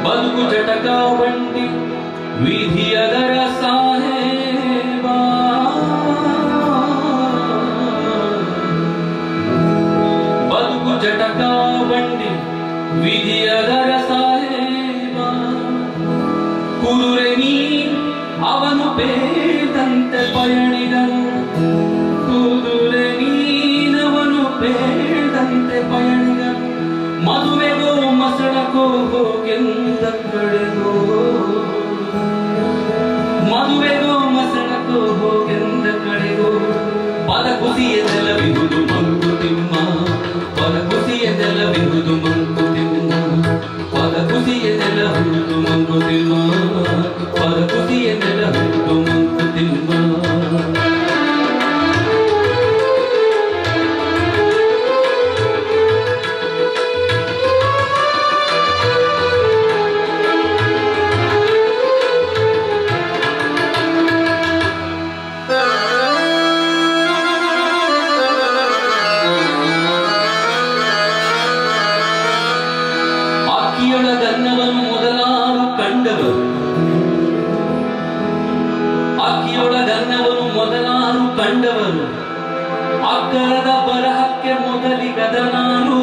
ಬದುಕು ಜಟಕ ಬಂಡಿ ವಿಧಿಯದರ ಸಾಹೇಬ ಬದುಕು ಜಟಕ ಬಂಡಿ ವಿಧಿಯದರ ಸಾಹೇಬ ಕುದುರೆ ನೀ ಅವನು ಬೇದಂತೆ ಪಯಣಿದನು ಕುದುರೆ ನೀನವನು ಬೇದಂತೆ ಪಯಣಿದನು ಮದುವೆಗೋ ಮಸಣಕೋ ಹೋಗೆಂದ ಕಡೆಗೋ ಮದುವೆಗೋ ಮಸಣಕೋ ಹೋಗೆಂದ ಕಡೆಗೋ ಪದ ಕುಸಿಯದೆಲ್ಲವಿಹುದು ಮಂಕುತಿಮ್ಮ ಪದ ಕುಸಿಯದೆಲ್ಲವಿಹುದು ಮಂಕುತಿಮ್ಮ ಪದ ಕುಸಿಯದೆಲ್ಲಹುದು ಮಂಕುತಿಮ್ಮ ಪದ ಕುಸಿಯದೆಲ್ಲಹುದು ಮಂಕುತಿಮ್ಮ ಆಕಿಯೊಳಗನ್ನವನು ಮೊದಲಾರು ಕಂಡವರು ಆಕಿಯೊಳಗನ್ನವನು ಮೊದಲಾರು ಕಂಡವರು ಅಕ್ಕರದ ಬರಹಕ್ಕೆ ಮೊದಲಿಗದ ನಾನು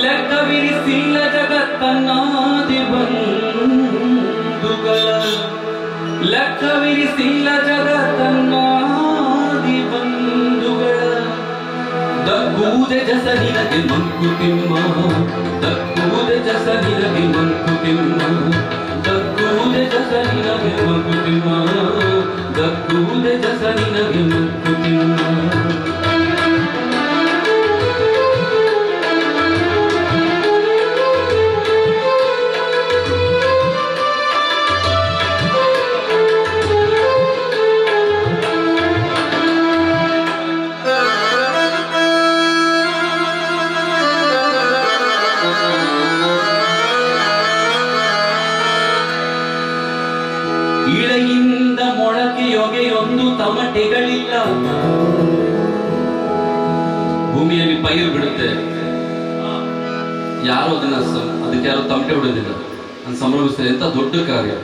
ಲೆಕ್ಕವಿರಿಸಿಲ್ಲ ಜಗತ್ತನ್ನಾದಿ ಬಂಧುಗಳ ಲೆಕ್ಕವಿರಿಸಿಲ್ಲ ಜಗತ್ತನ್ನಾದಿ ಬಂಧುಗಳ ದಕ್ಕೂದೆ ಜಸ ನಿನಗೆ ಮಂಕುತಿಮ್ಮ ದಕ್ಕೂದೆ ಜಸ ನಿನಗೆ ಮಂಕುತಿಮ್ಮ ದಕ್ಕೂದೆ ಜಸ ನಿನಗೆ ಮಂಕುತಿಮ್ಮ ದಕ್ಕೂದೆ ಜಸ ನಿನಗೆ ಮಂಕುತಿಮ್ಮ ಇಳೆಯಿಂದ ಮೊಳಕೆಯೊಗೆಯೊಂದು ತಮಟೆಗಳಿಲ್ಲ ಭೂಮಿಯಲ್ಲಿ ಪೈರು ಬಿಡುತ್ತೆ ಯಾರು ಅದಕ್ಕೆ ಯಾರು ತಮಟೆ ಬಿಡೋದಿಲ್ಲ ನಾನು ಸಂಭ್ರಮಿಸ್ತೇನೆ ಅಂತ ದೊಡ್ಡ ಕಾರ್ಯ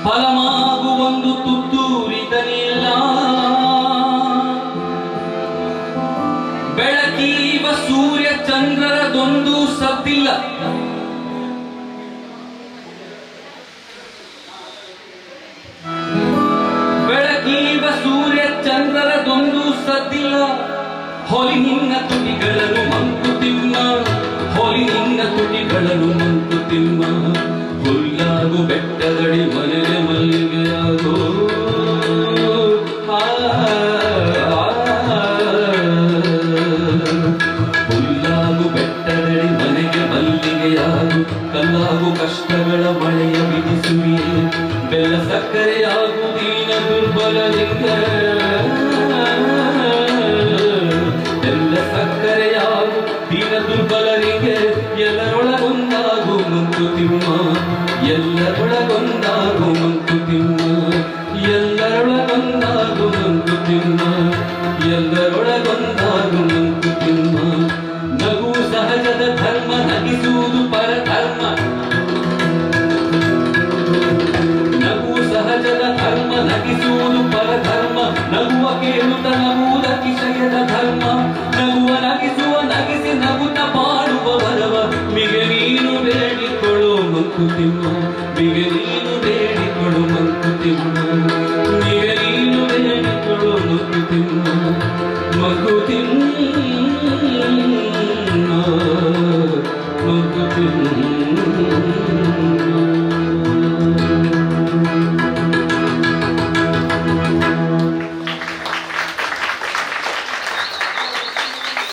ಫಲಮಾಗುವೊಂದು ತುತ್ತೂರಿತನಿಲ್ಲ ಬೆಳಕೀವ ಸೂರ್ಯ ಚಂದ್ರರದೊಂದು ಸದ್ದಿಲ್ಲ ಸೂರ್ಯ ಚಂದ್ರರದೊಂದು ಸದ್ದಿಲ್ಲ ಹೊಲಿ ನಿನ್ನ ತುಟಿಗಳನ್ನು ಮಂಕುತಿಮ್ಮ ಹೊಲಿ ನಿನ್ನ ತುಟಿಗಳನ್ನು ಮಂಕುತಿಮ್ಮ ಹುಲ್ಲಾಗು ಬೆಟ್ಟದಡಿ ಮನೆಗೆ ಮಲ್ಲಿಗೆಯಾಗೋ ಹುಲ್ಲಾಗು ಬೆಟ್ಟದಡಿ ಮನೆಗೆ ಮಲ್ಲಿಗೆಯಾಗು ಕಲ್ಲಾಗು ಕಷ್ಟಗಳ ಮಳೆಯ ಬಿಡಿಸುವಿಯೇ ಬೆಲ್ಲ ಸಕ್ಕರೆಯಾಗು ದೀನ ದುರ್ಬಲಲಿಂಗ ಬೆಲ್ಲ ಸಕ್ಕರೆಯಾಗು ದೀನ ದುರ್ಬಲರಿಗೆ ಎಲ್ಲರೊಳಗೊಂದಾಗು ಮಂಕುತಿಮ್ಮ ಎಲ್ಲರೊಳಗೊಂದಾಗು ಮಂಕುತಿಮ್ಮ ಎಲ್ಲರೊಳಗೊಂದಾಗು ಮಂಕುತಿಮ್ಮ ಎಲ್ಲರೊಳಗೊಂದಾಗು ಮಂಕುತಿಮ್ಮ ನಗು ಸಹಜದ ಧರ್ಮ ನಗಿಸುವುದು ಪರಧರ್ಮ ಸಹಜದ ಧರ್ಮ ನಗಿಸುವುದು ಪರಧರ್ಮ ನಗುವ ಕೇಳುತ್ತ ನಗುವುದ ಕಿಶಯದ ಧರ್ಮ ನಗುವ ನಗಿಸುವ ನಗಿಸಿ ನಗುತ್ತ ಪಾಡುವ ಬರವ ಮಿಗೆ ನೀನು ಬೇಡಿಕೊಳ್ಳು ಮಂಕುತಿಮ್ಮ ಮಿಗೆ ನೀನು ಬೇಡಿಕೊಳ್ಳು ಮಂಕುತಿಮ್ಮ ಮಿಗೆ ನೀನು ಬೇಡಿಕೊಳ್ಳು ಮಂಕುತಿಮ್ಮ ಮಂಕುತಿಮ್ಮ